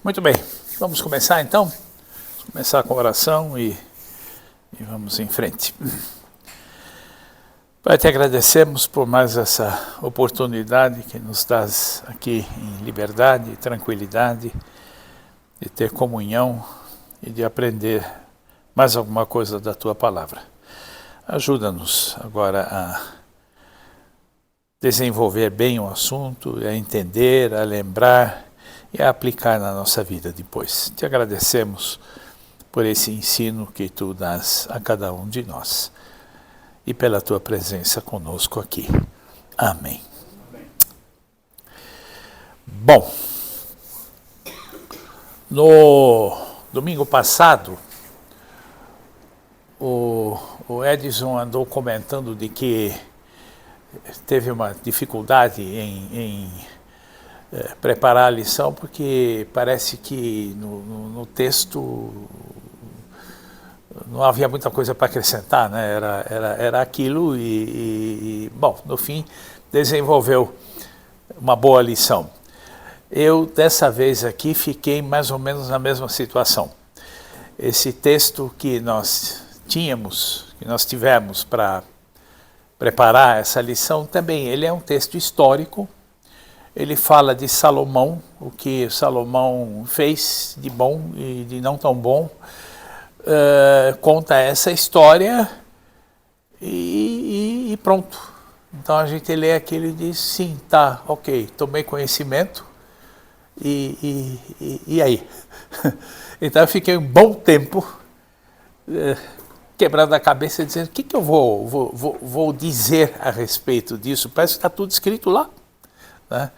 Muito bem, vamos começar então? Vamos começar com a oração e vamos em frente. Pai, te agradecemos por mais essa oportunidade que nos dás aqui em liberdade e tranquilidade, de ter comunhão e de aprender mais alguma coisa da tua palavra. Ajuda-nos agora a desenvolver bem o assunto, a entender, a lembrar e a aplicar na nossa vida depois. Te agradecemos por esse ensino que tu dás a cada um de nós e pela tua presença conosco aqui. Amém. Bom, no domingo passado, o Edson andou comentando de que teve uma dificuldade em preparar a lição, porque parece que no texto não havia muita coisa para acrescentar, né? Era aquilo bom, no fim, desenvolveu uma boa lição. Eu, dessa vez aqui, fiquei mais ou menos na mesma situação. Esse texto que nós tivemos para preparar essa lição, também ele é um texto histórico. Ele fala de Salomão, o que Salomão fez de bom e de não tão bom. Conta essa história e pronto. Então a gente lê aquilo e diz, sim, tá, ok, tomei conhecimento e aí? Então eu fiquei um bom tempo quebrando a cabeça e dizendo, o que eu vou dizer a respeito disso? Parece que está tudo escrito lá. Né?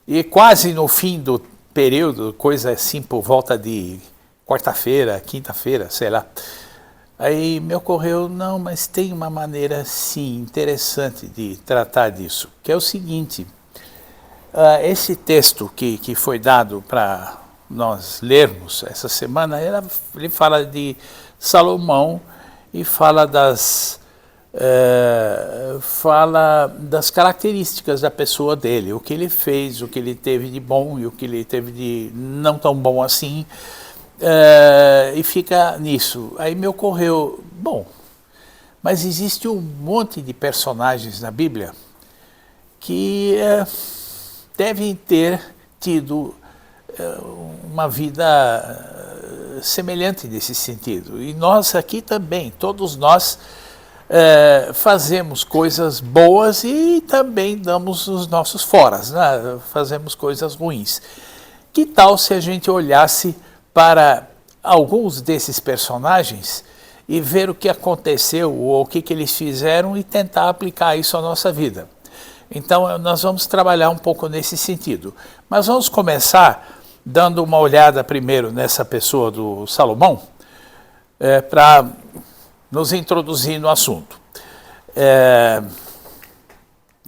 E quase no fim do período, coisa assim por volta de quarta-feira, quinta-feira, sei lá, aí me ocorreu, não, mas tem uma maneira sim interessante de tratar disso, que é o seguinte, esse texto que foi dado para nós lermos essa semana, ele fala de Salomão e fala das características da pessoa dele, o que ele fez, o que ele teve de bom e o que ele teve de não tão bom assim, e fica nisso. Aí me ocorreu, bom, mas existe um monte de personagens na Bíblia que devem ter tido uma vida semelhante nesse sentido. E nós aqui também, todos nós fazemos coisas boas e também damos os nossos foras, né? Fazemos coisas ruins. Que tal se a gente olhasse para alguns desses personagens e ver o que aconteceu ou o que eles fizeram e tentar aplicar isso à nossa vida? Então nós vamos trabalhar um pouco nesse sentido. Mas vamos começar dando uma olhada primeiro nessa pessoa do Salomão, para nos introduzir no assunto.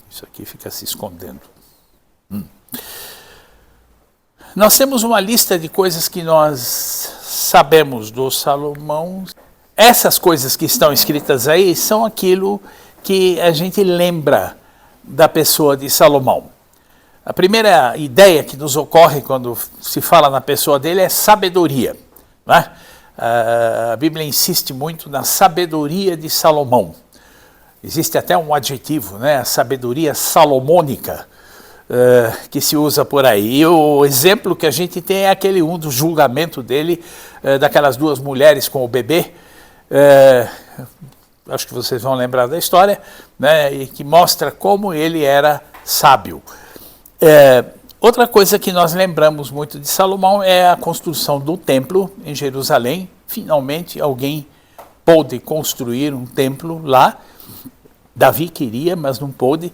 Isso aqui fica se escondendo. Nós temos uma lista de coisas que nós sabemos do Salomão. Essas coisas que estão escritas aí são aquilo que a gente lembra da pessoa de Salomão. A primeira ideia que nos ocorre quando se fala na pessoa dele é sabedoria. Né? A Bíblia insiste muito na sabedoria de Salomão. Existe até um adjetivo, né? A sabedoria salomônica, que se usa por aí. E o exemplo que a gente tem é do julgamento dele, daquelas duas mulheres com o bebê. Acho que vocês vão lembrar da história, né? E que mostra como ele era sábio. Outra coisa que nós lembramos muito de Salomão é a construção do templo em Jerusalém. Finalmente alguém pôde construir um templo lá. Davi queria, mas não pôde.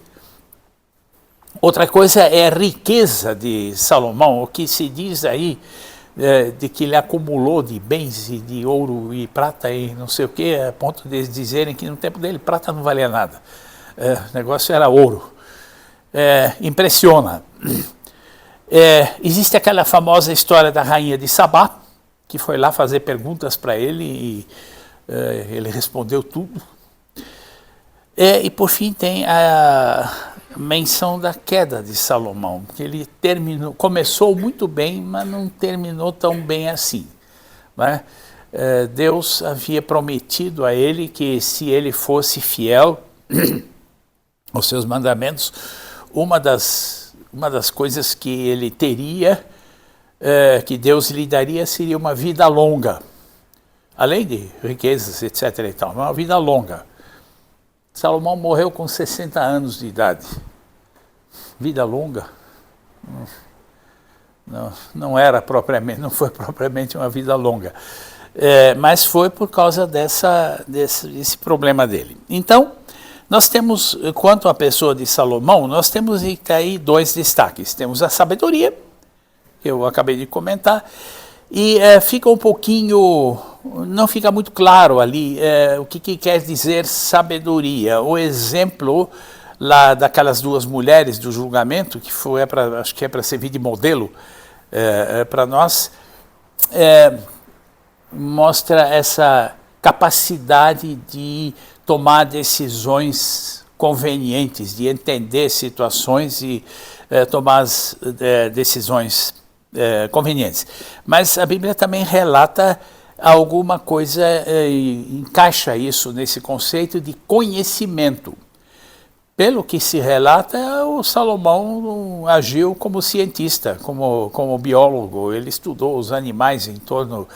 Outra coisa é a riqueza de Salomão, o que se diz aí de que ele acumulou de bens e de ouro e prata e não sei o que, a ponto de dizerem que no tempo dele prata não valia nada. O negócio era ouro. Impressiona. Existe aquela famosa história da rainha de Sabá, que foi lá fazer perguntas para ele e ele respondeu tudo. E por fim tem menção da queda de Salomão, que ele começou muito bem, mas não terminou tão bem assim, né? Deus havia prometido a ele que se ele fosse fiel aos seus mandamentos, uma das coisas que ele teria, que Deus lhe daria, seria uma vida longa, além de riquezas, etc. e tal, uma vida longa. Salomão morreu com 60 anos de idade. Vida longa? Não foi propriamente uma vida longa. Mas foi por causa desse problema dele. Então, nós temos, quanto à pessoa de Salomão, nós temos aí dois destaques. Temos a sabedoria, que eu acabei de comentar, e fica um pouquinho, não fica muito claro ali o que quer dizer sabedoria. O exemplo lá daquelas duas mulheres do julgamento, que acho que é para servir de modelo para nós, mostra essa capacidade de tomar decisões convenientes, de entender situações e tomar as decisões convenientes. Mas a Bíblia também relata alguma coisa, encaixa isso nesse conceito de conhecimento. Pelo que se relata, o Salomão agiu como cientista, como biólogo. Ele estudou os animais em torno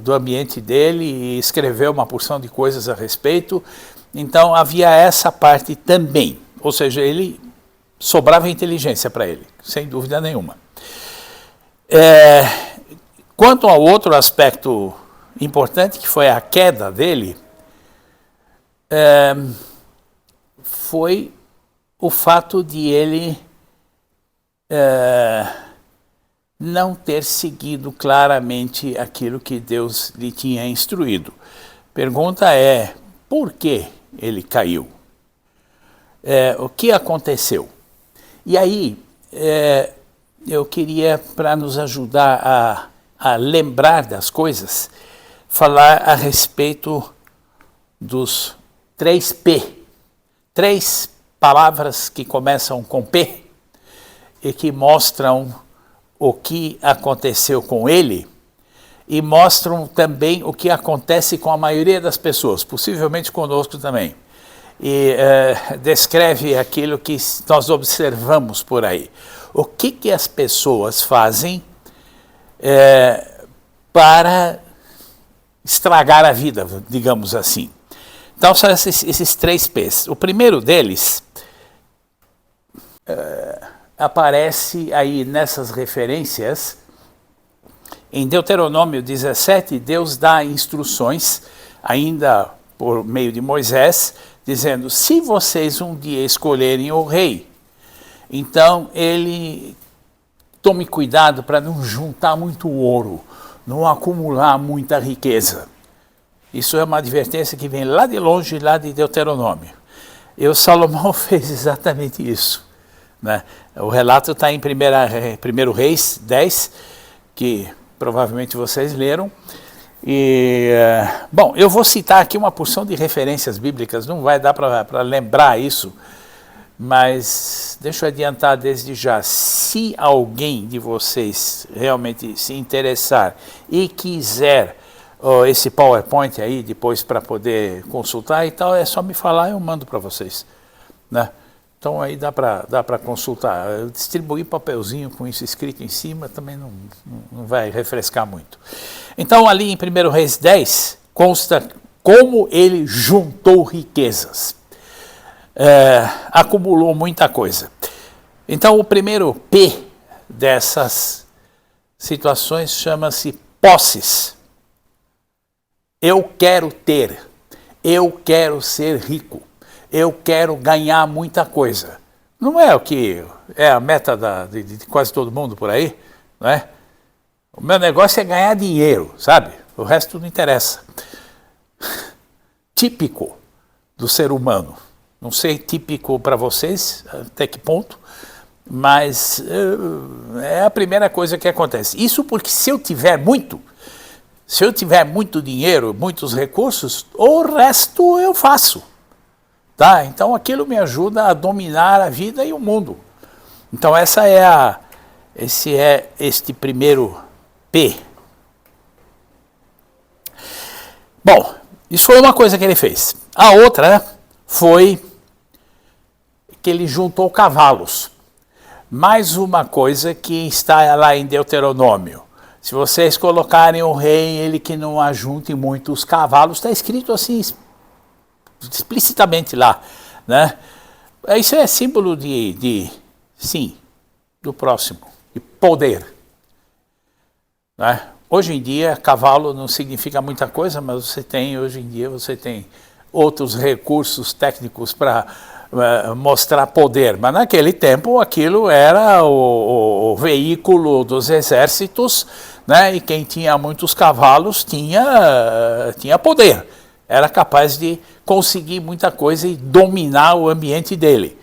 do ambiente dele e escreveu uma porção de coisas a respeito. Então havia essa parte também, ou seja, ele sobrava inteligência para ele, sem dúvida nenhuma. Quanto ao outro aspecto importante, que foi a queda dele, foi o fato de ele não ter seguido claramente aquilo que Deus lhe tinha instruído. Pergunta é, por que ele caiu? O que aconteceu? E aí, eu queria, para nos ajudar a lembrar das coisas, falar a respeito dos 3P. 3 palavras que começam com P e que mostram o que aconteceu com ele e mostram também o que acontece com a maioria das pessoas, possivelmente conosco também. E descreve aquilo que nós observamos por aí. O que as pessoas fazem para estragar a vida, digamos assim. Então são esses 3 P's. O primeiro deles aparece aí nessas referências. Em Deuteronômio 17, Deus dá instruções, ainda por meio de Moisés, dizendo, se vocês um dia escolherem o rei, então ele tome cuidado para não juntar muito ouro, não acumular muita riqueza. Isso é uma advertência que vem lá de longe, lá de Deuteronômio. E o Salomão fez exatamente isso, né? O relato está em 1 Reis 10, que provavelmente vocês leram. E, bom, eu vou citar aqui uma porção de referências bíblicas, não vai dar para lembrar isso, mas deixa eu adiantar desde já. Se alguém de vocês realmente se interessar e quiser esse PowerPoint aí depois para poder consultar e tal, é só me falar e eu mando para vocês, né? Então aí dá para consultar. Eu distribuí papelzinho com isso escrito em cima, também não vai refrescar muito. Então ali em 1 Reis 10 consta como ele juntou riquezas, acumulou muita coisa. Então o primeiro P dessas situações chama-se posses. Eu quero ter, eu quero ser rico, eu quero ganhar muita coisa. Não é o que é a meta de quase todo mundo por aí, não é? O meu negócio é ganhar dinheiro, sabe? O resto não interessa. Típico do ser humano. Não sei típico para vocês, até que ponto, mas é a primeira coisa que acontece. Isso porque se eu tiver muito dinheiro, muitos recursos, o resto eu faço. Tá? Então aquilo me ajuda a dominar a vida e o mundo. Então esse é este primeiro P. Bom, isso foi uma coisa que ele fez. A outra foi que ele juntou cavalos. Mais uma coisa que está lá em Deuteronômio. Se vocês colocarem o rei, ele que não ajunte muitos cavalos, está escrito assim explicitamente lá, né? Isso é símbolo sim, do próximo, de poder, né? Hoje em dia, cavalo não significa muita coisa, mas hoje em dia você tem outros recursos técnicos para mostrar poder. Mas naquele tempo aquilo era o veículo dos exércitos, né? E quem tinha muitos cavalos tinha poder. Era capaz de conseguir muita coisa e dominar o ambiente dele.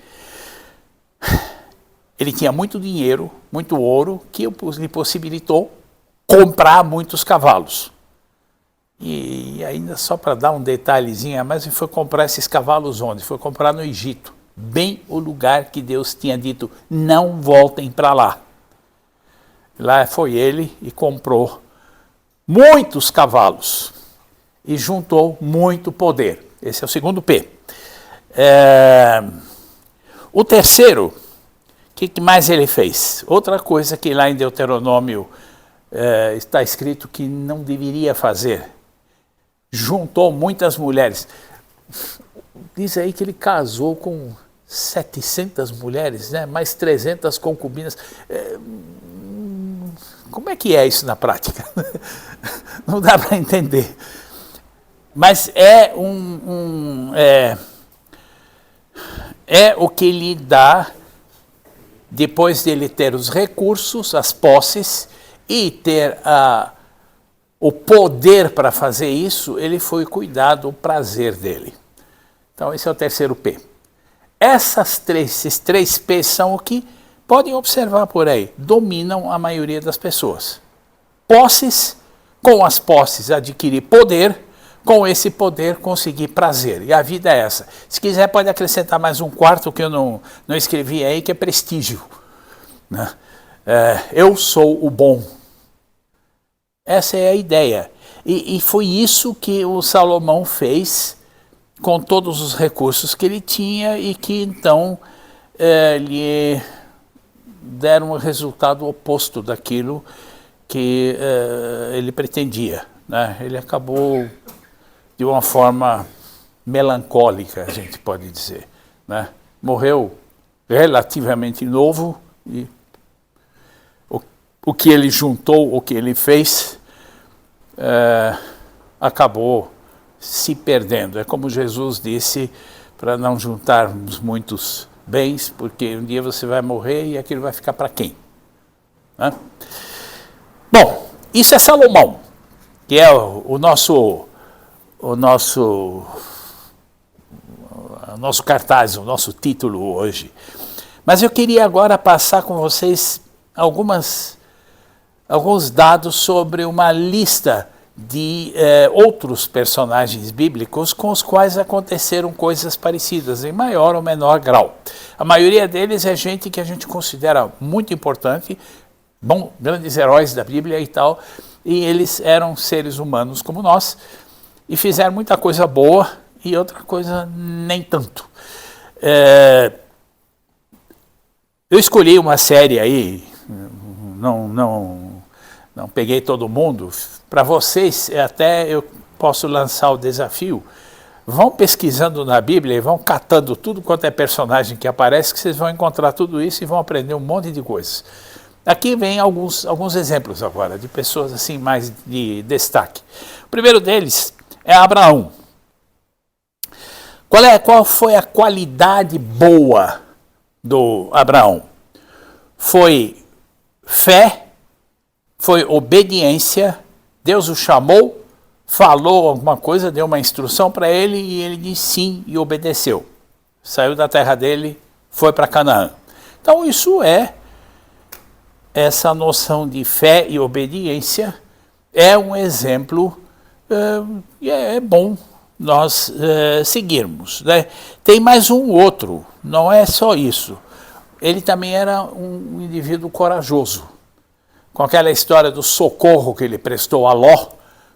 Ele tinha muito dinheiro, muito ouro, que lhe possibilitou comprar muitos cavalos. E ainda só para dar um detalhezinho, mas ele foi comprar esses cavalos onde? Foi comprar no Egito, bem o lugar que Deus tinha dito, não voltem para lá. Lá foi ele e comprou muitos cavalos e juntou muito poder. Esse é o segundo P. O terceiro, o que mais ele fez? Outra coisa que lá em Deuteronômio está escrito que não deveria fazer. Juntou muitas mulheres. Diz aí que ele casou com 700 mulheres, né? Mais 300 concubinas. Como é que é isso na prática? Não dá para entender. Mas é o que lhe dá, depois dele ter os recursos, as posses, e ter o poder para fazer isso, ele foi cuidar do prazer dele. Então esse é o terceiro P. Esses três P são o que podem observar por aí, dominam a maioria das pessoas. Posses, com as posses adquirir poder, com esse poder conseguir prazer. E a vida é essa. Se quiser pode acrescentar mais um quarto que eu não escrevi aí, que é prestígio. Né? Eu sou o bom. Essa é a ideia. E foi isso que o Salomão fez com todos os recursos que ele tinha e que então lhe deram um resultado oposto daquilo que ele pretendia. Né? Ele acabou de uma forma melancólica, a gente pode dizer. Né? Morreu relativamente novo e o que ele juntou, o que ele fez, acabou se perdendo. É como Jesus disse, para não juntarmos muitos bens, porque um dia você vai morrer e aquilo vai ficar para quem? Né? Bom, isso é Salomão, que é o nosso cartaz, o nosso título hoje. Mas eu queria agora passar com vocês alguns dados sobre uma lista de outros personagens bíblicos com os quais aconteceram coisas parecidas, em maior ou menor grau. A maioria deles é gente que a gente considera muito importante, grandes heróis da Bíblia e tal, e eles eram seres humanos como nós, e fizeram muita coisa boa e outra coisa nem tanto. Eu escolhi uma série aí, não peguei todo mundo. Para vocês, até eu posso lançar o desafio. Vão pesquisando na Bíblia e vão catando tudo quanto é personagem que aparece, que vocês vão encontrar tudo isso e vão aprender um monte de coisas. Aqui vem alguns exemplos agora, de pessoas assim mais de destaque. O primeiro deles é Abraão. Qual foi a qualidade boa do Abraão? Foi fé, foi obediência. Deus o chamou, falou alguma coisa, deu uma instrução para ele e ele disse sim e obedeceu. Saiu da terra dele, foi para Canaã. Então isso essa noção de fé e obediência é um exemplo, é bom nós seguirmos, né? Tem mais um outro, não é só isso. Ele também era um indivíduo corajoso, com aquela história do socorro que ele prestou a Ló,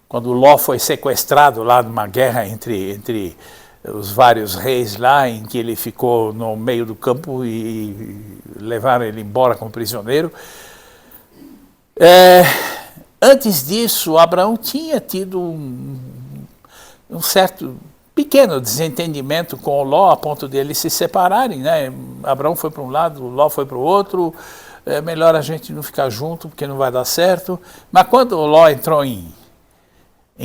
quando Ló foi sequestrado lá numa guerra entre os vários reis lá, em que ele ficou no meio do campo e levaram ele embora como prisioneiro. Antes disso, Abraão tinha tido um certo pequeno desentendimento com o Ló, a ponto de eles se separarem, né? Abraão foi para um lado, Ló foi para o outro. É melhor a gente não ficar junto, porque não vai dar certo. Mas quando o Ló entrou em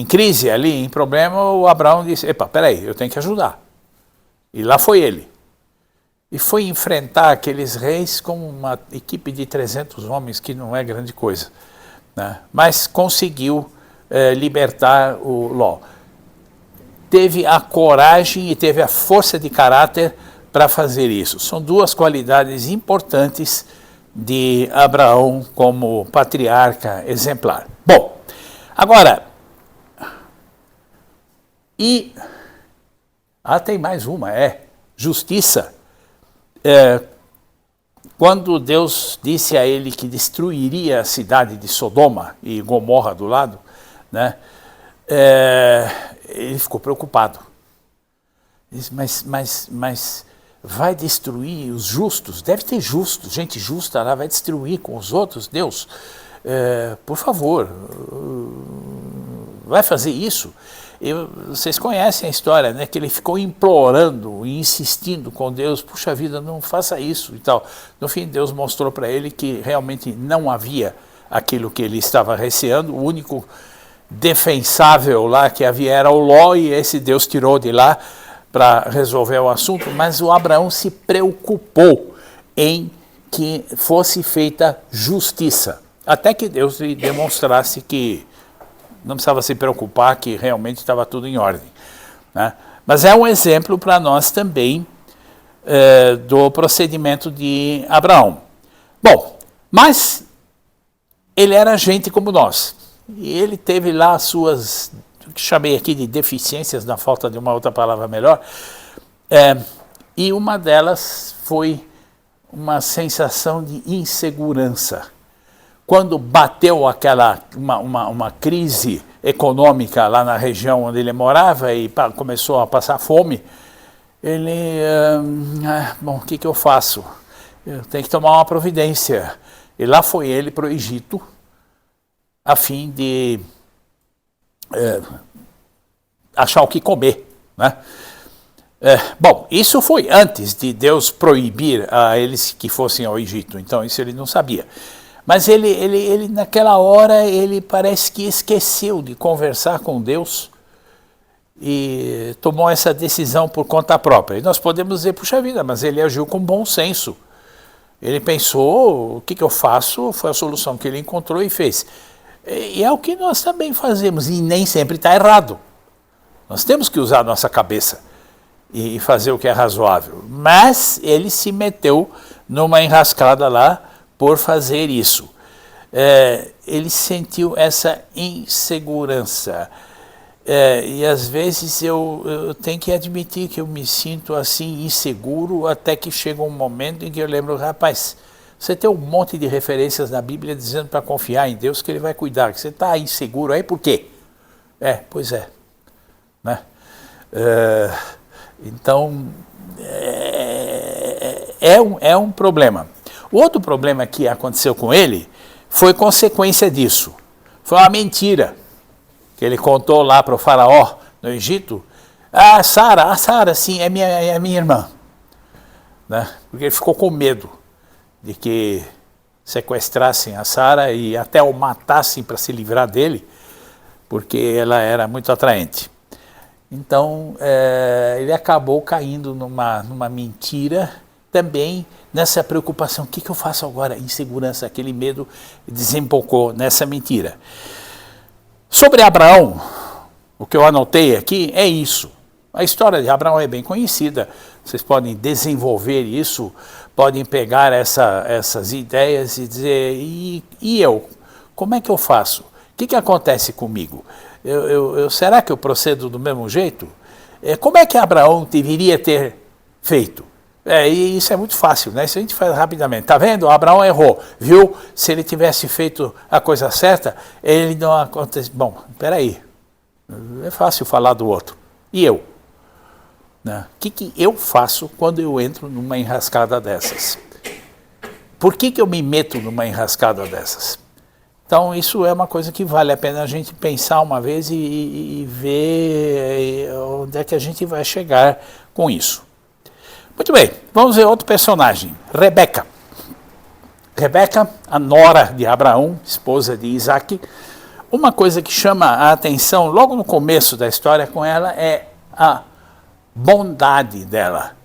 crise ali, em problema, o Abraão disse, epa, peraí, eu tenho que ajudar. E lá foi ele. E foi enfrentar aqueles reis com uma equipe de 300 homens, que não é grande coisa, né? Mas conseguiu libertar o Ló. Teve a coragem e teve a força de caráter para fazer isso. São duas qualidades importantes de Abraão como patriarca exemplar. Bom, agora, tem mais uma, justiça. Quando Deus disse a ele que destruiria a cidade de Sodoma e Gomorra do lado, né, ele ficou preocupado. Disse, mas vai destruir os justos? Deve ter justos, gente justa lá, vai destruir com os outros? Deus, por favor, vai fazer isso? Vocês conhecem a história, né? Que ele ficou implorando e insistindo com Deus, puxa vida, não faça isso e tal. No fim, Deus mostrou para ele que realmente não havia aquilo que ele estava receando. O único defensável lá que havia era o Ló, e esse Deus tirou de lá para resolver o assunto. Mas o Abraão se preocupou em que fosse feita justiça, até que Deus lhe demonstrasse que não precisava se preocupar, que realmente estava tudo em ordem, né? Mas é um exemplo para nós também do procedimento de Abraão. Bom, mas ele era gente como nós, e ele teve lá as suas, que chamei aqui de deficiências, na falta de uma outra palavra melhor, e uma delas foi uma sensação de insegurança. Quando bateu uma crise econômica lá na região onde ele morava e começou a passar fome, ele, bom, o que eu faço? Eu tenho que tomar uma providência. E lá foi ele para o Egito, a fim de achar o que comer, né? Bom, isso foi antes de Deus proibir a eles que fossem ao Egito, então isso ele não sabia. Mas ele naquela hora, ele parece que esqueceu de conversar com Deus e tomou essa decisão por conta própria. E nós podemos dizer, puxa vida, mas ele agiu com bom senso. Ele pensou, o que eu faço? Foi a solução que ele encontrou e fez. E é o que nós também fazemos, e nem sempre está errado. Nós temos que usar a nossa cabeça e fazer o que é razoável. Mas ele se meteu numa enrascada lá por fazer isso. Ele sentiu essa insegurança. E às vezes eu tenho que admitir que eu me sinto assim inseguro, até que chega um momento em que eu lembro, rapaz, você tem um monte de referências na Bíblia dizendo para confiar em Deus que Ele vai cuidar, que você está inseguro aí por quê? Pois é. Né? Então, é um problema. O outro problema que aconteceu com ele foi consequência disso. Foi uma mentira que ele contou lá para o faraó no Egito. Sara, sim, é minha irmã. Né? Porque ele ficou com medo de que sequestrassem a Sara e até o matassem para se livrar dele, porque ela era muito atraente. Então, ele acabou caindo numa mentira, também nessa preocupação, o que eu faço agora? Insegurança, aquele medo desembocou nessa mentira. Sobre Abraão, o que eu anotei aqui é isso. A história de Abraão é bem conhecida, vocês podem desenvolver isso, podem pegar essas ideias e dizer, e eu? Como é que eu faço? O que acontece comigo? Será que eu procedo do mesmo jeito? Como é que Abraão deveria ter feito? E isso é muito fácil, né? Isso a gente faz rapidamente. Tá vendo? Abraão errou, viu? Se ele tivesse feito a coisa certa, ele não acontece. Bom, peraí. É fácil falar do outro. E eu? Né? O que eu faço quando eu entro numa enrascada dessas? Por que eu me meto numa enrascada dessas? Então, isso é uma coisa que vale a pena a gente pensar uma vez e ver onde é que a gente vai chegar com isso. Muito bem, vamos ver outro personagem, Rebeca. Rebeca, a nora de Abraão, esposa de Isaac. Uma coisa que chama a atenção logo no começo da história com ela é a bondade dela.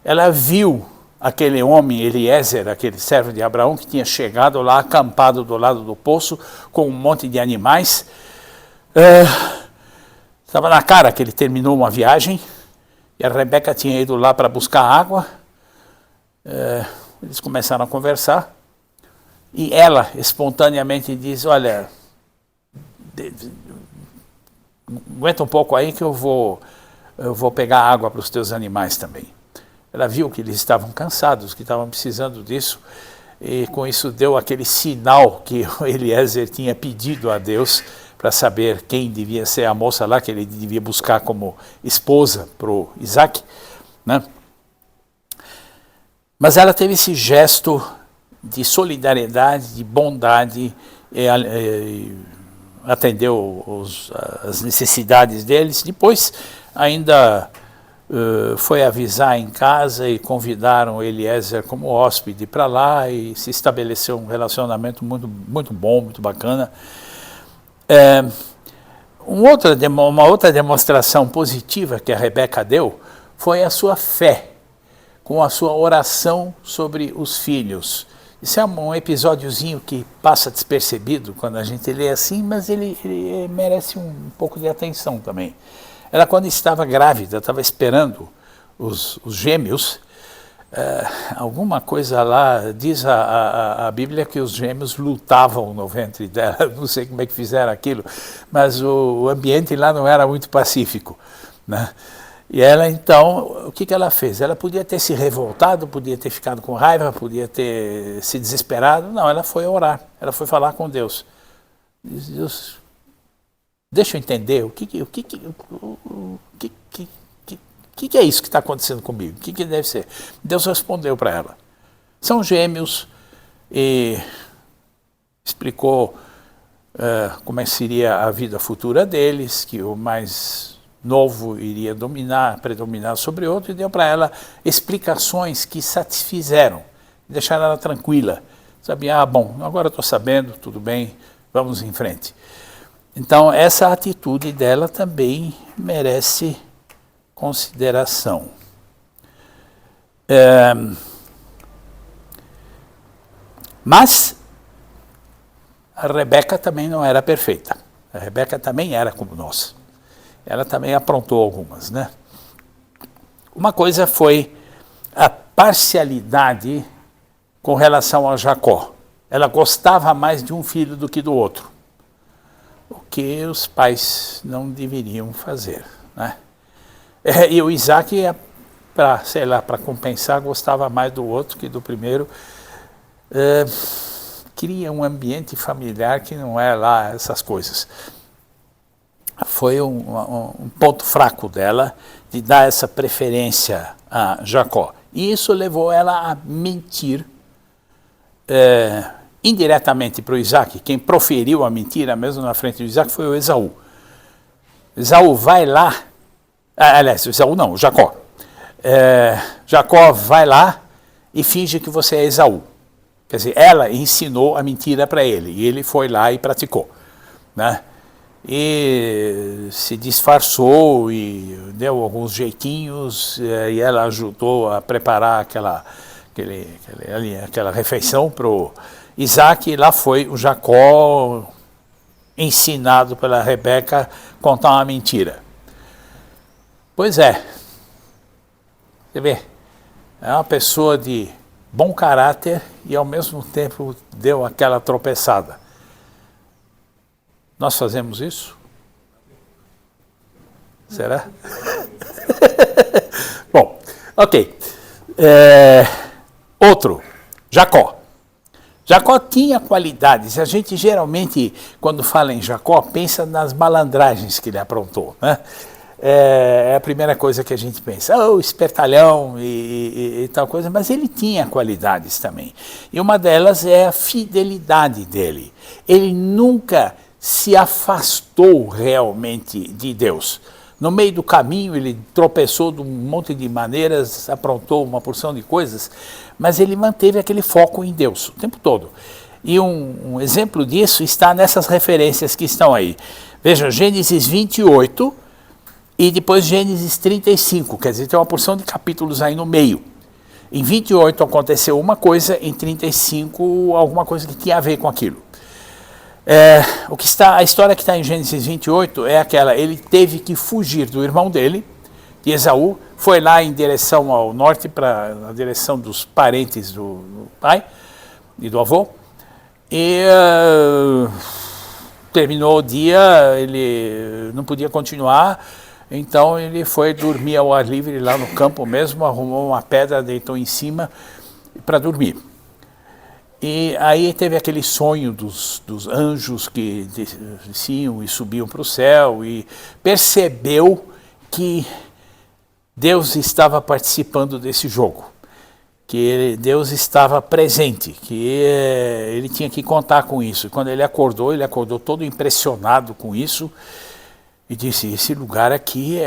Ela viu aquele homem, Eliezer, aquele servo de Abraão, que tinha chegado lá, acampado do lado do poço, com um monte de animais. Estava na cara que ele terminou uma viagem, e a Rebeca tinha ido lá para buscar água. Eles começaram a conversar, e ela espontaneamente diz, olha, aguenta um pouco aí que eu vou pegar água para os teus animais também. Ela viu que eles estavam cansados, que estavam precisando disso, e com isso deu aquele sinal que o Eliezer tinha pedido a Deus para saber quem devia ser a moça lá, que ele devia buscar como esposa para o Isaac, né? Mas ela teve esse gesto de solidariedade, de bondade, e atendeu as necessidades deles. Depois ainda foi avisar em casa e convidaram Eliezer como hóspede para lá, e se estabeleceu um relacionamento muito, muito bom, muito bacana. Uma outra demonstração positiva que a Rebeca deu foi a sua fé, com a sua oração sobre os filhos. Isso é um episódiozinho que passa despercebido quando a gente lê assim, mas ele merece um pouco de atenção também. Ela, quando estava grávida, estava esperando os gêmeos. Alguma coisa lá, diz a Bíblia que os gêmeos lutavam no ventre dela. Não sei como é que fizeram aquilo, mas o ambiente lá não era muito pacífico, né? E ela, então, o que ela fez? Ela podia ter se revoltado, podia ter ficado com raiva, podia ter se desesperado. Não, ela foi orar, ela foi falar com Deus. Deus, deixa eu entender o que é isso que está acontecendo comigo? O que deve ser? Deus respondeu para ela. São gêmeos, e explicou como seria a vida futura deles, que o mais novo iria predominar sobre o outro, e deu para ela explicações que satisfizeram, deixaram ela tranquila. Sabia, bom, agora estou sabendo, tudo bem, vamos em frente. Então, essa atitude dela também merece consideração. Mas a Rebeca também não era perfeita. A Rebeca também era como nós. Ela também aprontou algumas, né? Uma coisa foi a parcialidade com relação a Jacó. Ela gostava mais de um filho do que do outro, o que os pais não deveriam fazer, né? E o Isaac, para compensar, gostava mais do outro que do primeiro. Cria um ambiente familiar que não é lá essas coisas. Foi um ponto fraco dela, de dar essa preferência a Jacó. E isso levou ela a mentir indiretamente para o Isaac. Quem proferiu a mentira mesmo na frente do Isaac foi o Esaú. Esaú vai lá, aliás, Esaú não, Jacó. Jacó vai lá e finge que você é Esaú. Quer dizer, ela ensinou a mentira para ele, e ele foi lá e praticou, né? E se disfarçou e deu alguns jeitinhos, e ela ajudou a preparar aquela refeição para o Isaac, e lá foi o Jacó, ensinado pela Rebeca, contar uma mentira. Pois é, você vê, é uma pessoa de bom caráter e ao mesmo tempo deu aquela tropeçada. Nós fazemos isso? Será? Ok. Outro, Jacó. Jacó tinha qualidades. A gente geralmente, quando fala em Jacó, pensa nas malandragens que ele aprontou, né? É a primeira coisa que a gente pensa, espertalhão e tal coisa, mas ele tinha qualidades também. E uma delas é a fidelidade dele. Ele nunca se afastou realmente de Deus. No meio do caminho ele tropeçou de um monte de maneiras, aprontou uma porção de coisas, mas ele manteve aquele foco em Deus o tempo todo. E um exemplo disso está nessas referências que estão aí. Vejam, Gênesis 28 e depois Gênesis 35, quer dizer, tem uma porção de capítulos aí no meio. Em 28 aconteceu uma coisa, em 35 alguma coisa que tinha a ver com aquilo. A história que está em Gênesis 28 é aquela, ele teve que fugir do irmão dele, de Esaú, foi lá em direção ao norte, na direção dos parentes do pai e do avô, e terminou o dia, ele não podia continuar, então ele foi dormir ao ar livre lá no campo mesmo, arrumou uma pedra, deitou em cima para dormir. E aí teve aquele sonho dos anjos que desciam e subiam para o céu e percebeu que Deus estava participando desse jogo, que Deus estava presente, que ele tinha que contar com isso. E quando ele acordou todo impressionado com isso e disse, esse lugar aqui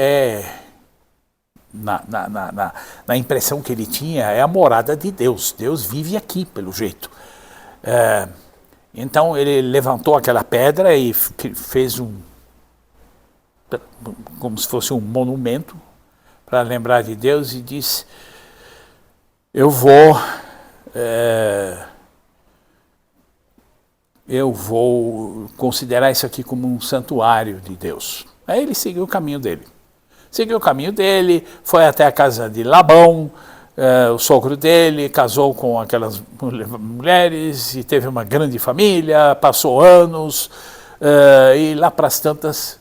na impressão que ele tinha, é a morada de Deus. Deus vive aqui, pelo jeito. Então ele levantou aquela pedra e fez como se fosse um monumento para lembrar de Deus e disse, eu vou considerar isso aqui como um santuário de Deus. Aí ele seguiu o caminho dele. Foi até a casa de Labão, o sogro dele, casou com aquelas mulheres e teve uma grande família, passou anos e lá para as tantas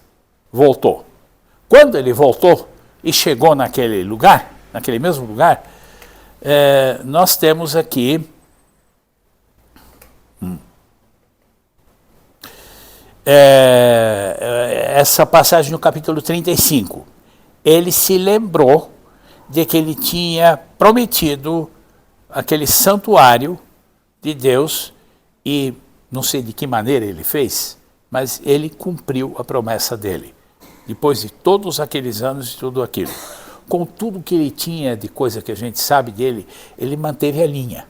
voltou. Quando ele voltou e chegou naquele mesmo lugar, nós temos aqui essa passagem no capítulo 35. Ele se lembrou de que ele tinha prometido aquele santuário de Deus e não sei de que maneira ele fez, mas ele cumpriu a promessa dele. Depois de todos aqueles anos e tudo aquilo. Com tudo que ele tinha de coisa que a gente sabe dele, ele manteve a linha.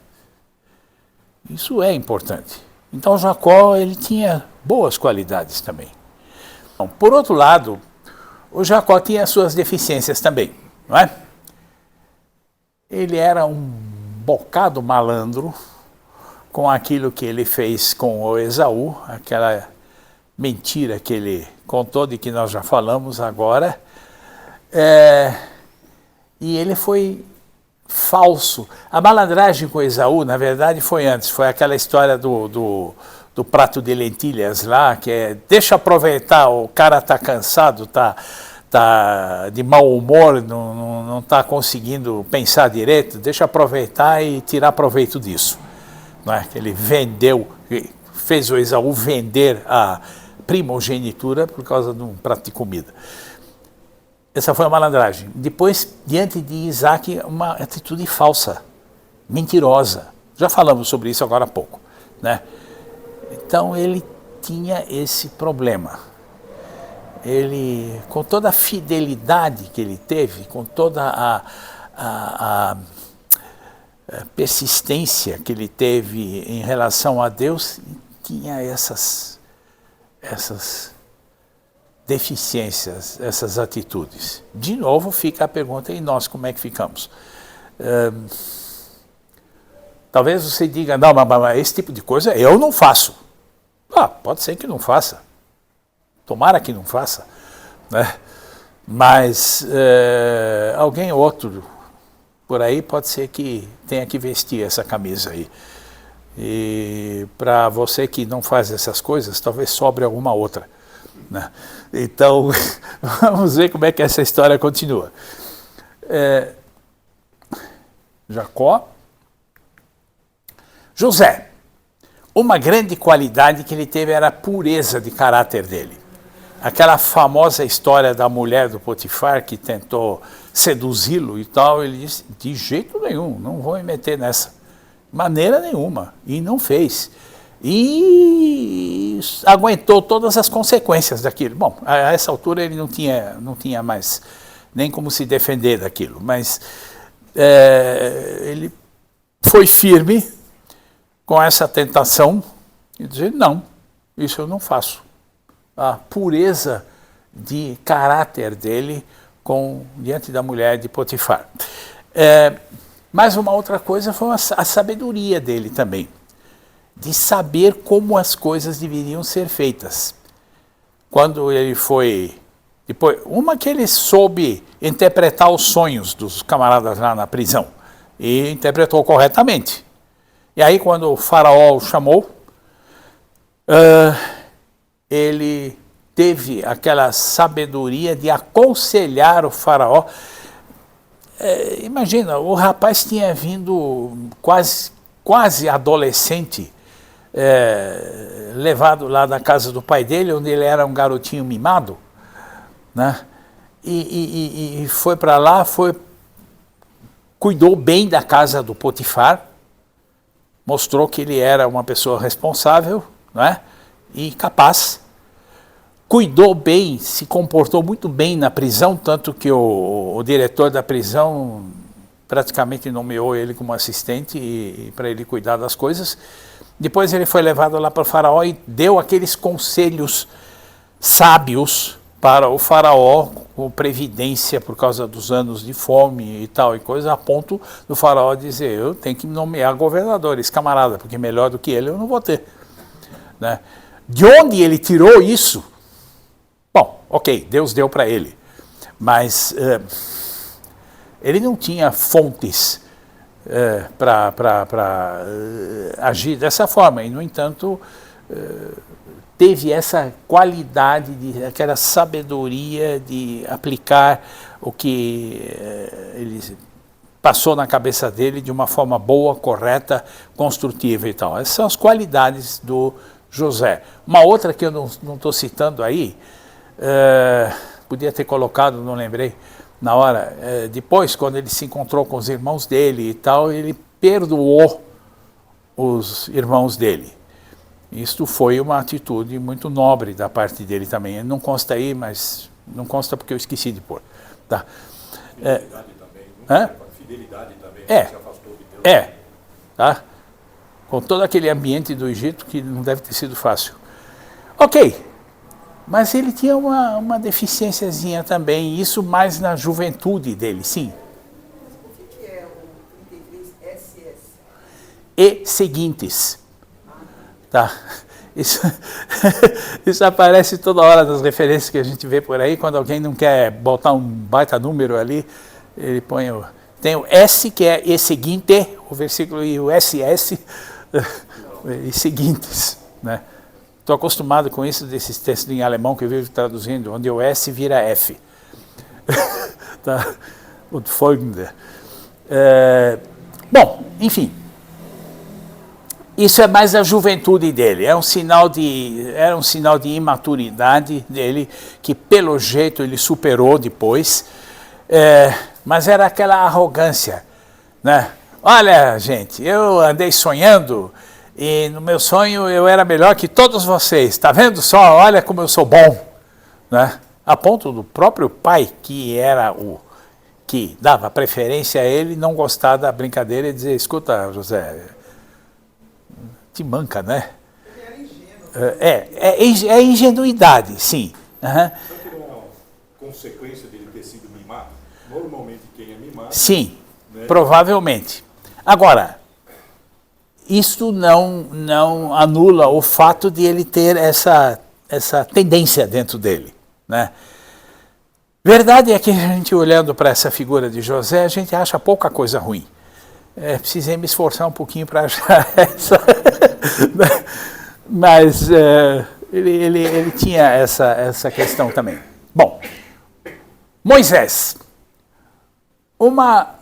Isso é importante. Então Jacó, ele tinha boas qualidades também. Bom, por outro lado, o Jacó tinha suas deficiências também, não é? Ele era um bocado malandro com aquilo que ele fez com o Esaú, aquela mentira que ele contou, de que nós já falamos agora, e ele foi falso. A malandragem com Esaú, na verdade, foi antes, foi aquela história do prato de lentilhas lá, que deixa aproveitar, o cara está cansado, está de mau humor, não está conseguindo pensar direito, deixa aproveitar e tirar proveito disso. Não é? Ele fez o Esaú vender a primogenitura por causa de um prato de comida. Essa foi a malandragem. Depois, diante de Isaac, uma atitude falsa, mentirosa. Já falamos sobre isso agora há pouco, né? Então ele tinha esse problema. Ele, com toda a fidelidade que ele teve, com toda a persistência que ele teve em relação a Deus, tinha essas deficiências, essas atitudes. De novo fica a pergunta, e nós como é que ficamos? Talvez você diga, não, mas esse tipo de coisa eu não faço. Pode ser que não faça. Tomara que não faça, né? Mas alguém outro por aí pode ser que tenha que vestir essa camisa aí. E para você que não faz essas coisas, talvez sobre alguma outra, né? Então, vamos ver como é que essa história continua. Jacó. José, uma grande qualidade que ele teve era a pureza de caráter dele. Aquela famosa história da mulher do Potifar que tentou seduzi-lo e tal, ele disse, de jeito nenhum, não vou me meter nessa, maneira nenhuma, e não fez. E aguentou todas as consequências daquilo. Bom, a essa altura ele não tinha mais nem como se defender daquilo, mas ele foi firme com essa tentação e dizer, não, isso eu não faço. A pureza de caráter dele diante da mulher de Potifar. Mas uma outra coisa foi a sabedoria dele também, de saber como as coisas deveriam ser feitas. Quando ele foi... Uma que ele soube interpretar os sonhos dos camaradas lá na prisão, e interpretou corretamente. E aí, quando o faraó o chamou, ele teve aquela sabedoria de aconselhar o faraó. Imagina, o rapaz tinha vindo quase adolescente, levado lá da casa do pai dele, onde ele era um garotinho mimado, né? E foi para lá, cuidou bem da casa do Potifar, mostrou que ele era uma pessoa responsável, né? E capaz, cuidou bem, se comportou muito bem na prisão, tanto que o diretor da prisão praticamente nomeou ele como assistente e para ele cuidar das coisas. Depois ele foi levado lá para o faraó e deu aqueles conselhos sábios para o faraó, com previdência por causa dos anos de fome e tal e coisa, a ponto do faraó dizer, eu tenho que nomear governador, esse camarada, porque melhor do que ele eu não vou ter. Né? De onde ele tirou isso? Bom, ok, Deus deu para ele, mas ele não tinha fontes para agir dessa forma, e no entanto teve essa qualidade, aquela sabedoria de aplicar o que ele passou na cabeça dele de uma forma boa, correta, construtiva e tal. Essas são as qualidades do José. Uma outra que eu não estou citando aí, podia ter colocado, não lembrei na hora, depois quando ele se encontrou com os irmãos dele e tal, ele perdoou os irmãos dele. Isto foi uma atitude muito nobre da parte dele também. Não consta aí, mas não consta porque eu esqueci de pôr. Tá. Fidelidade também. Fidelidade também. Se afastou de Deus. Tá? Com todo aquele ambiente do Egito que não deve ter sido fácil. Ok, mas ele tinha uma deficiênciazinha também, isso mais na juventude dele, sim. Mas o que é o 33SS? E seguintes. Tá. Isso aparece toda hora nas referências que a gente vê por aí, quando alguém não quer botar um baita número ali, ele põe tem o S, que é e seguinte, o versículo, e o SS, e seguintes, né? Estou acostumado com isso desses textos em alemão que eu vivo traduzindo, onde o S vira F. Tá? O folgende. Bom, enfim. Isso é mais a juventude dele, era um sinal de imaturidade dele, que pelo jeito ele superou depois, mas era aquela arrogância, né? Olha, gente, eu andei sonhando e no meu sonho eu era melhor que todos vocês, está vendo só? Olha como eu sou bom, né? A ponto do próprio pai, que era o que dava preferência a ele, não gostar da brincadeira e dizer, escuta, José, te manca, né? Ele era ingênuo. É ingenuidade, sim. Será que não é uma consequência dele ter sido mimado? Normalmente quem é mimado... Sim, né? Provavelmente. Agora, isso não anula o fato de ele ter essa tendência dentro dele, né? Verdade é que a gente olhando para essa figura de José, a gente acha pouca coisa ruim. Precisei me esforçar um pouquinho para achar essa. Mas ele tinha essa questão também. Bom, Moisés. Uma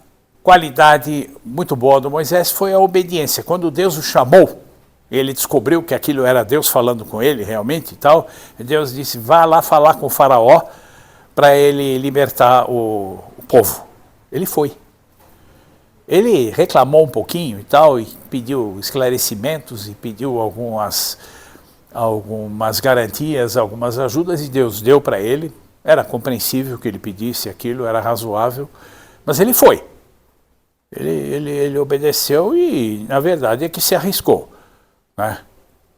qualidade muito boa do Moisés foi a obediência. Quando Deus o chamou, ele descobriu que aquilo era Deus falando com ele realmente e tal, Deus disse, vá lá falar com o faraó para ele libertar o povo. Ele foi. Ele reclamou um pouquinho e tal, e pediu esclarecimentos, e pediu algumas garantias, algumas ajudas, e Deus deu para ele. Era compreensível que ele pedisse aquilo, era razoável, mas ele foi. Ele obedeceu e, na verdade, é que se arriscou. Né?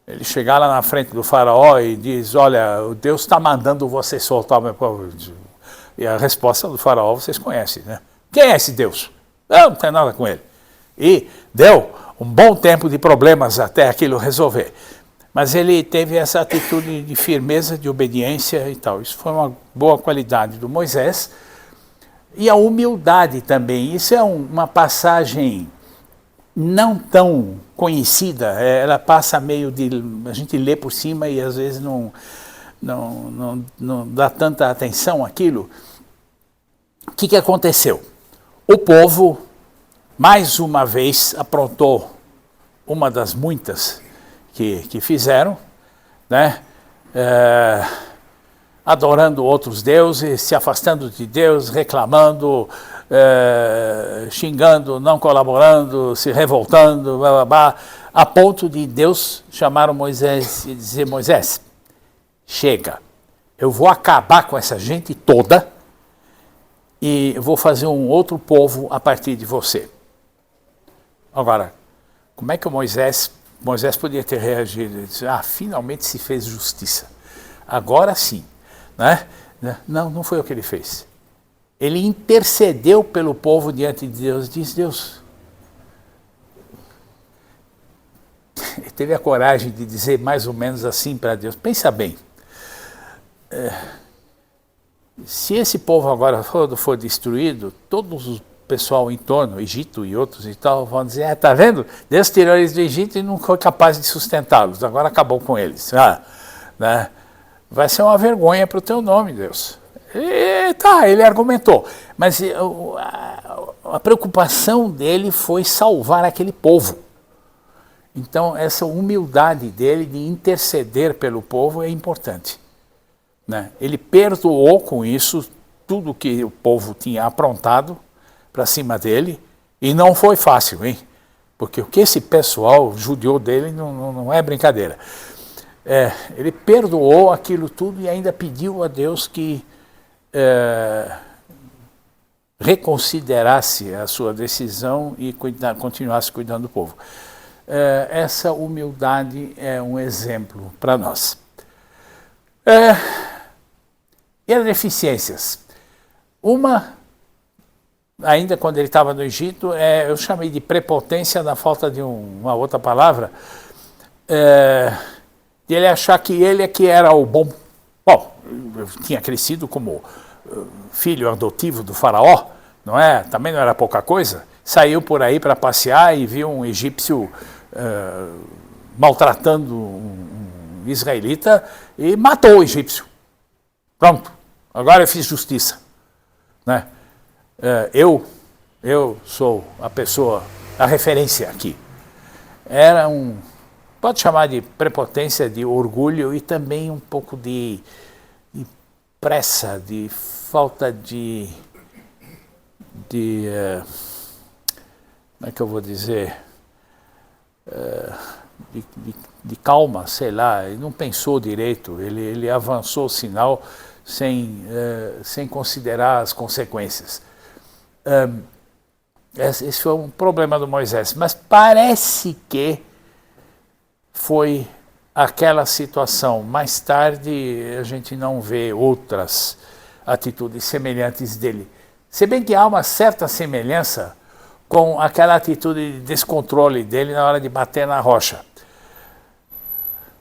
Ele chegar lá na frente do faraó e diz, olha, o Deus está mandando você soltar o meu povo. E a resposta do faraó vocês conhecem, né? Quem é esse Deus? Não tem nada com ele. E deu um bom tempo de problemas até aquilo resolver. Mas ele teve essa atitude de firmeza, de obediência e tal. Isso foi uma boa qualidade do Moisés. E a humildade também. Isso é uma passagem não tão conhecida. Ela passa meio de... A gente lê por cima e às vezes não dá tanta atenção àquilo. O que aconteceu? O povo, mais uma vez, aprontou uma das muitas que fizeram, né? Adorando outros deuses, se afastando de Deus, reclamando, xingando, não colaborando, se revoltando, blá, blá, blá, a ponto de Deus chamar o Moisés e dizer, Moisés, chega, eu vou acabar com essa gente toda e vou fazer um outro povo a partir de você. Agora, como é que Moisés podia ter reagido? Ele disse, finalmente se fez justiça. Agora sim. Né? Não foi o que ele fez. Ele intercedeu pelo povo diante de Deus. Diz, Deus, ele teve a coragem de dizer mais ou menos assim para Deus, pensa bem, se esse povo agora for destruído, todos os pessoal em torno, Egito e outros e tal, vão dizer, tá vendo? Deus tirou eles do Egito e não foi capaz de sustentá-los, agora acabou com eles. Né? Vai ser uma vergonha para o teu nome, Deus. Ele argumentou, mas a preocupação dele foi salvar aquele povo. Então, essa humildade dele de interceder pelo povo é importante. Né? Ele perdoou com isso tudo que o povo tinha aprontado para cima dele, e não foi fácil, hein? Porque o que esse pessoal judiou dele não é brincadeira. Ele perdoou aquilo tudo e ainda pediu a Deus que reconsiderasse a sua decisão e continuasse cuidando do povo. Essa humildade é um exemplo para nós. E as deficiências? Uma, ainda quando ele estava no Egito, eu chamei de prepotência na falta de uma outra palavra, de ele achar que ele é que era o bom. Bom, eu tinha crescido como filho adotivo do faraó, não é? Também não era pouca coisa. Saiu por aí para passear e viu um egípcio maltratando um israelita e matou o egípcio. Pronto, agora eu fiz justiça. Né? Eu sou a pessoa, a referência aqui. Era pode chamar de prepotência, de orgulho e também um pouco de pressa, de falta de como é que eu vou dizer, de calma, sei lá, ele não pensou direito, ele avançou o sinal sem considerar as consequências. Esse foi um problema do Moisés, mas parece que foi aquela situação. Mais tarde a gente não vê outras atitudes semelhantes dele. Se bem que há uma certa semelhança com aquela atitude de descontrole dele na hora de bater na rocha.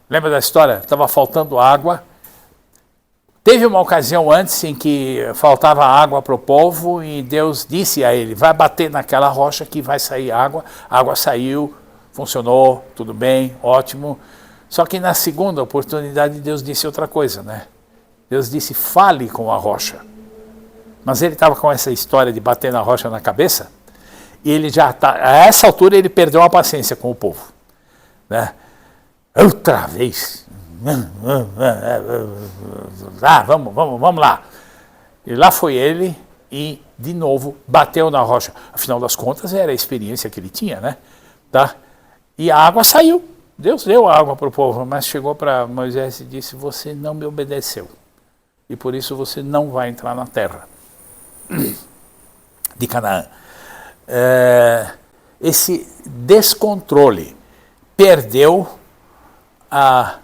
Lembra da história? Estava faltando água. Teve uma ocasião antes em que faltava água para o povo e Deus disse a ele, vai bater naquela rocha que vai sair água. A água saiu, funcionou, tudo bem, ótimo. Só que na segunda oportunidade Deus disse outra coisa, né? Deus disse, fale com a rocha. Mas ele estava com essa história de bater na rocha na cabeça E ele já está, a essa altura ele perdeu a paciência com o povo, né? Outra vez, vamos lá. E lá foi ele e de novo bateu na rocha. Afinal das contas era a experiência que ele tinha, né? Tá? E a água saiu. Deus deu a água para o povo, mas chegou para Moisés e disse: você não me obedeceu e por isso você não vai entrar na terra de Canaã. Esse descontrole perdeu a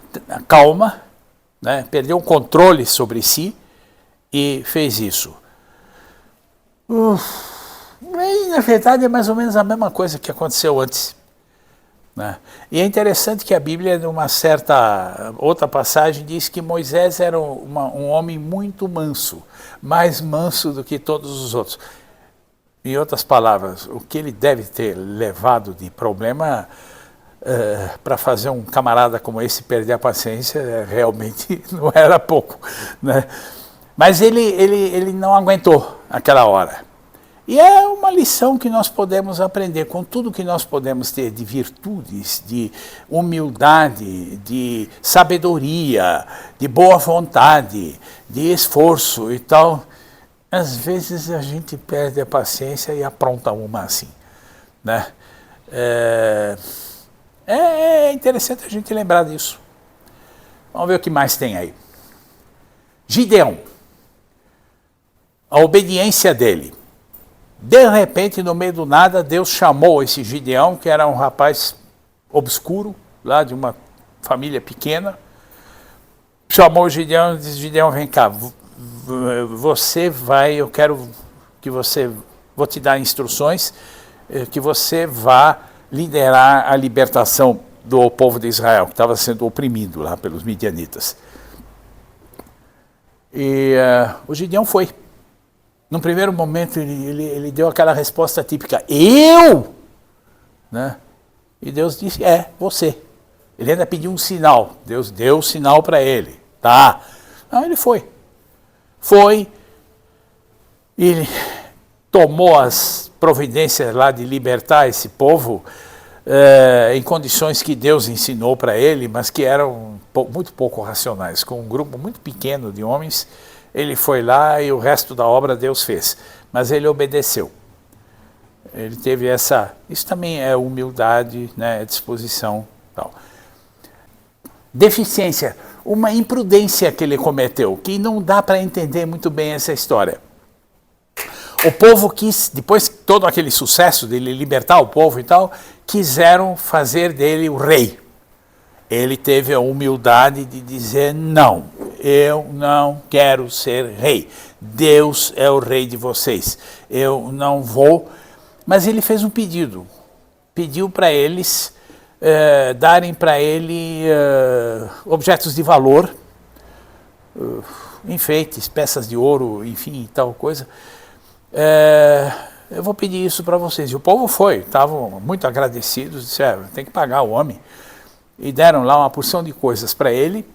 calma, né? Perdeu o controle sobre si e fez isso. Na verdade é mais ou menos a mesma coisa que aconteceu antes, né? E é interessante que a Bíblia, numa certa outra passagem, diz que Moisés era um homem muito manso, mais manso do que todos os outros. Em outras palavras, o que ele deve ter levado de problema para fazer um camarada como esse perder a paciência realmente não era pouco, né? Mas ele não aguentou aquela hora. E é uma lição que nós podemos aprender com tudo que nós podemos ter de virtudes, de humildade, de sabedoria, de boa vontade, de esforço e tal. Às vezes a gente perde a paciência e apronta uma assim, né? É interessante a gente lembrar disso. Vamos ver o que mais tem aí. Gideão. A obediência dele. De repente, no meio do nada, Deus chamou esse Gideão, que era um rapaz obscuro, lá de uma família pequena. Chamou o Gideão e disse: Gideão, vem cá, você vai, eu quero que você, vou te dar instruções, que você vá liderar a libertação do povo de Israel, que estava sendo oprimido lá pelos midianitas. E o Gideão foi. Num primeiro momento ele deu aquela resposta típica: eu? Né? E Deus disse: você. Ele ainda pediu um sinal. Deus deu o sinal para ele. Tá. Não, ele foi. Foi. Ele tomou as providências lá de libertar esse povo em condições que Deus ensinou para ele, mas que eram muito pouco racionais. Com um grupo muito pequeno de homens, ele foi lá e o resto da obra Deus fez. Mas ele obedeceu. Ele teve essa... Isso também é humildade, né, disposição. Tal. Deficiência. Uma imprudência que ele cometeu, que não dá para entender muito bem essa história. O povo quis, depois de todo aquele sucesso dele libertar o povo e tal, quiseram fazer dele o rei. Ele teve a humildade de dizer: não, eu não quero ser rei. Deus é o rei de vocês. Eu não vou. Mas ele fez um pedido. Pediu para eles darem para ele objetos de valor, enfeites, peças de ouro, enfim, e tal coisa. Eu vou pedir isso para vocês. E o povo foi, estavam muito agradecidos, disseram: tem que pagar o homem. E deram lá uma porção de coisas para ele.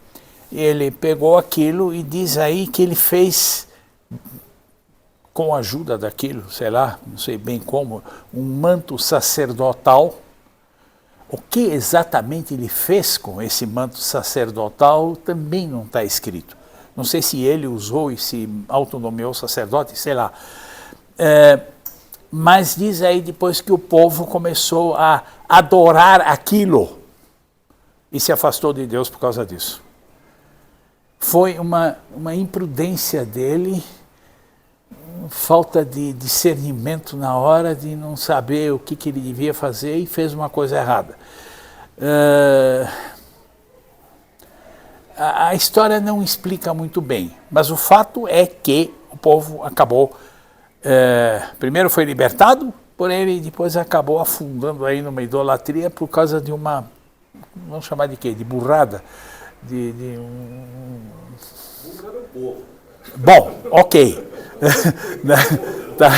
E ele pegou aquilo e diz aí que ele fez, com a ajuda daquilo, sei lá, não sei bem como, um manto sacerdotal. O que exatamente ele fez com esse manto sacerdotal também não está escrito. Não sei se ele usou e se autonomeou sacerdote, sei lá. Mas diz aí depois que o povo começou a adorar aquilo e se afastou de Deus por causa disso. Foi uma imprudência dele, falta de discernimento na hora de não saber o que ele devia fazer e fez uma coisa errada. A história não explica muito bem, mas o fato é que o povo acabou, primeiro foi libertado por ele e depois acabou afundando aí numa idolatria por causa de uma, vamos chamar de quê? De burrada? Burrada é o povo. Bom, ok. Tá.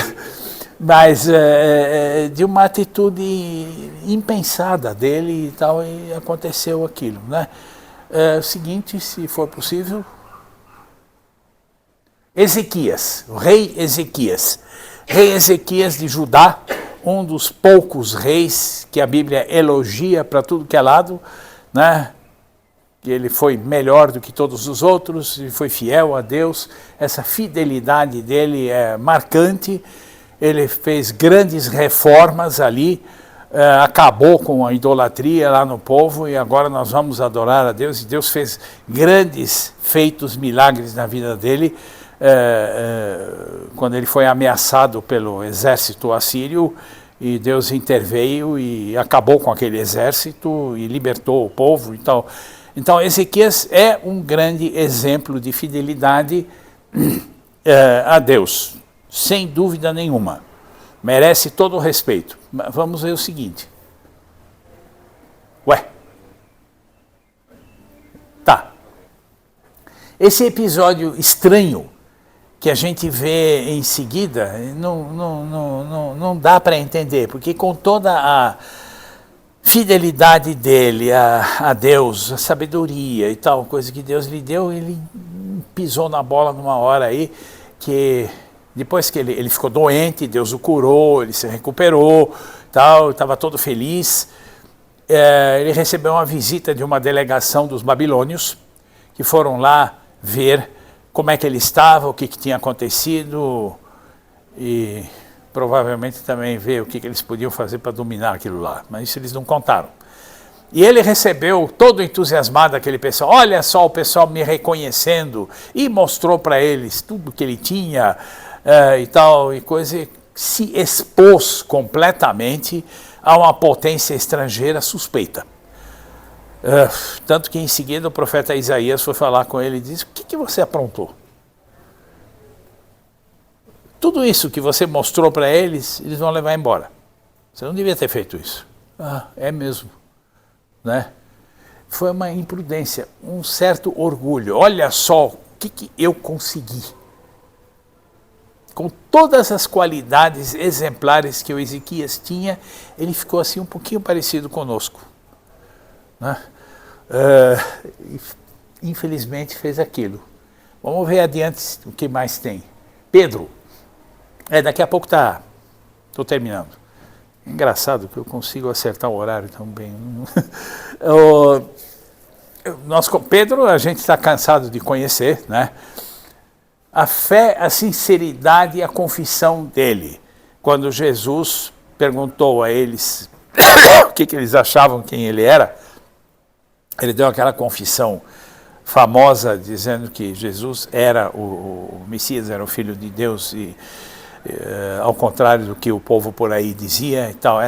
Mas de uma atitude impensada dele e tal, e aconteceu aquilo, né? O seguinte, se for possível, Ezequias, o rei Ezequias de Judá, um dos poucos reis que a Bíblia elogia para tudo que é lado, né? Que ele foi melhor do que todos os outros, ele foi fiel a Deus, essa fidelidade dele é marcante, ele fez grandes reformas ali, acabou com a idolatria lá no povo e agora nós vamos adorar a Deus, e Deus fez grandes feitos, milagres na vida dele, quando ele foi ameaçado pelo exército assírio, e Deus interveio e acabou com aquele exército e libertou o povo. Então Ezequias é um grande exemplo de fidelidade a Deus, sem dúvida nenhuma. Merece todo o respeito. Mas vamos ver o seguinte. Tá. Esse episódio estranho que a gente vê em seguida, não dá para entender, porque com toda a fidelidade dele a Deus, a sabedoria e tal, coisa que Deus lhe deu, ele pisou na bola numa hora aí, que depois que ele ficou doente, Deus o curou, ele se recuperou, tal, estava todo feliz, ele recebeu uma visita de uma delegação dos babilônios, que foram lá ver como é que ele estava, o que tinha acontecido, e provavelmente também ver o que eles podiam fazer para dominar aquilo lá, mas isso eles não contaram. E ele recebeu todo entusiasmado aquele pessoal, olha só o pessoal me reconhecendo, e mostrou para eles tudo que ele tinha e tal, e coisa, se expôs completamente a uma potência estrangeira suspeita. Tanto que em seguida o profeta Isaías foi falar com ele e disse, o que você aprontou? Tudo isso que você mostrou para eles, eles vão levar embora. Você não devia ter feito isso. É mesmo. Né? Foi uma imprudência, um certo orgulho. Olha só o que eu consegui. Com todas as qualidades exemplares que o Ezequias tinha, ele ficou assim um pouquinho parecido conosco. Né? Infelizmente fez aquilo. Vamos ver adiante o que mais tem. Pedro. Daqui a pouco estou terminando. Engraçado que eu consigo acertar o horário tão bem. Pedro, a gente está cansado de conhecer, né? A fé, a sinceridade e a confissão dele. Quando Jesus perguntou a eles o que eles achavam quem ele era, ele deu aquela confissão famosa dizendo que Jesus era o Messias, era o Filho de Deus, e ao contrário do que o povo por aí dizia e tal,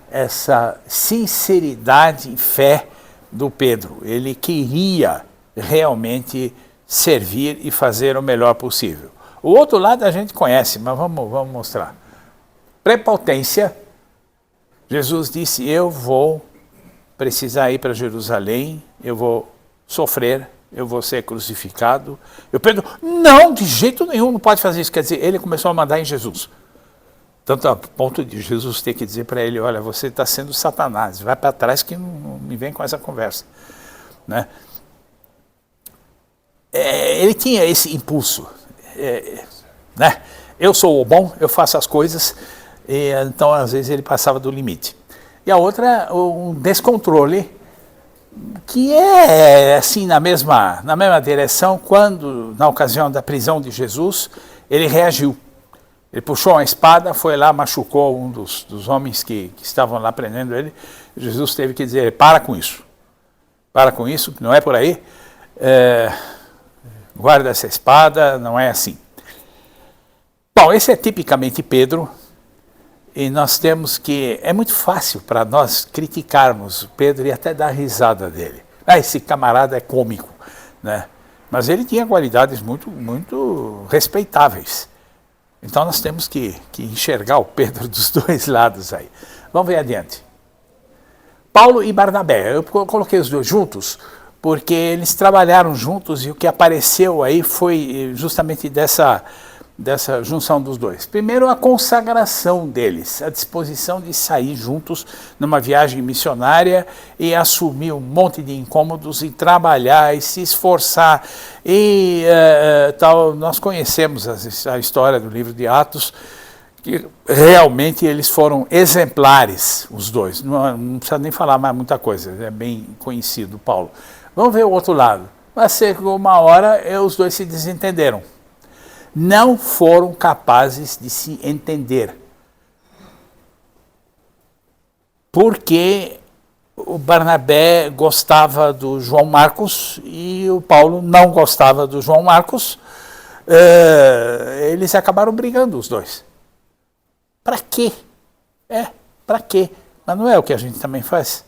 essa sinceridade e fé do Pedro, ele queria realmente servir e fazer o melhor possível. O outro lado a gente conhece, mas vamos mostrar. Prepotência. Jesus disse, eu vou precisar ir para Jerusalém, eu vou sofrer, eu vou ser crucificado. Pedro, não, de jeito nenhum, não pode fazer isso. Quer dizer, ele começou a mandar em Jesus. Tanto a ponto de Jesus ter que dizer para ele, olha, você está sendo Satanás, vai para trás que não me vem com essa conversa. Né? Ele tinha esse impulso. Né? Eu sou o bom, eu faço as coisas, e então às vezes ele passava do limite. E a outra, um descontrole, que é assim na mesma direção, quando na ocasião da prisão de Jesus, ele reagiu. Ele puxou uma espada, foi lá, machucou um dos homens que estavam lá prendendo ele. Jesus teve que dizer, para com isso, que não é por aí, guarda essa espada, não é assim. Bom, esse é tipicamente Pedro, e nós temos que, é muito fácil para nós criticarmos Pedro e até dar risada dele. Esse camarada é cômico, né? Mas ele tinha qualidades muito, muito respeitáveis. Então nós temos que enxergar o Pedro dos dois lados aí. Vamos ver adiante. Paulo e Barnabé, eu coloquei os dois juntos, porque eles trabalharam juntos e o que apareceu aí foi justamente dessa junção dos dois. Primeiro, a consagração deles, a disposição de sair juntos numa viagem missionária e assumir um monte de incômodos e trabalhar e se esforçar. E tal, nós conhecemos a história do livro de Atos, que realmente eles foram exemplares, os dois. Não precisa nem falar mais muita coisa, é bem conhecido, Paulo. Vamos ver o outro lado. Mas chegou uma hora, os dois se desentenderam. Não foram capazes de se entender. Porque o Barnabé gostava do João Marcos e o Paulo não gostava do João Marcos. Eles acabaram brigando, os dois. Para quê? Para quê? Mas não é o que a gente também faz.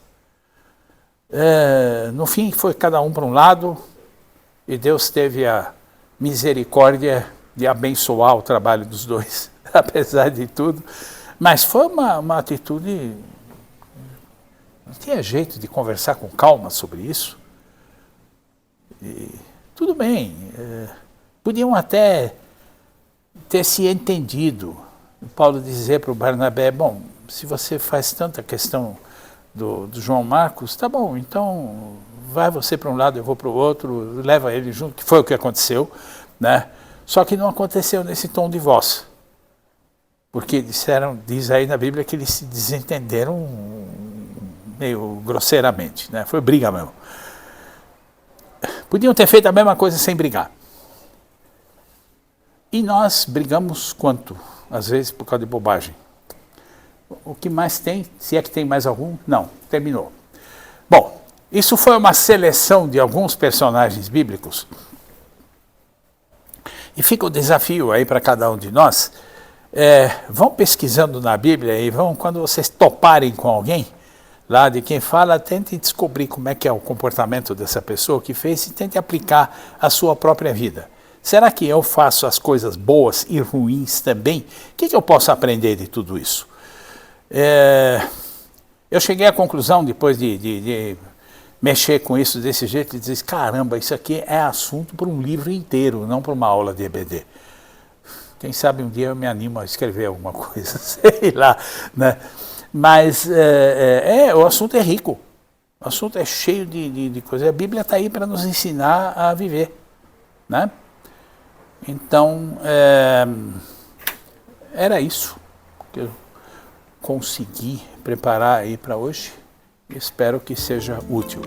No fim, foi cada um para um lado e Deus teve a misericórdia de abençoar o trabalho dos dois, apesar de tudo. Mas foi uma atitude... Não tinha jeito de conversar com calma sobre isso. E, tudo bem, podiam até ter se entendido. O Paulo dizer para o Barnabé, bom, se você faz tanta questão do João Marcos, tá bom, então vai você para um lado, eu vou para o outro, leva ele junto, que foi o que aconteceu, né? Só que não aconteceu nesse tom de voz. Porque diz aí na Bíblia que eles se desentenderam meio grosseiramente, né? Foi briga mesmo. Podiam ter feito a mesma coisa sem brigar. E nós brigamos quanto? Às vezes por causa de bobagem. O que mais tem? Se é que tem mais algum? Não, terminou. Bom, isso foi uma seleção de alguns personagens bíblicos. E fica o desafio aí para cada um de nós. Vão pesquisando na Bíblia e vão, quando vocês toparem com alguém, lá de quem fala, tente descobrir como é que é o comportamento dessa pessoa que fez e tente aplicar a sua própria vida. Será que eu faço as coisas boas e ruins também? O que eu posso aprender de tudo isso? Eu cheguei à conclusão, depois de mexer com isso desse jeito, de dizer, caramba, isso aqui é assunto para um livro inteiro, não para uma aula de EBD. Quem sabe um dia eu me animo a escrever alguma coisa, sei lá, né? Mas o assunto é rico, o assunto é cheio de coisas. A Bíblia está aí para nos ensinar a viver, né? Então, era isso que eu consegui preparar aí para hoje. Espero que seja útil.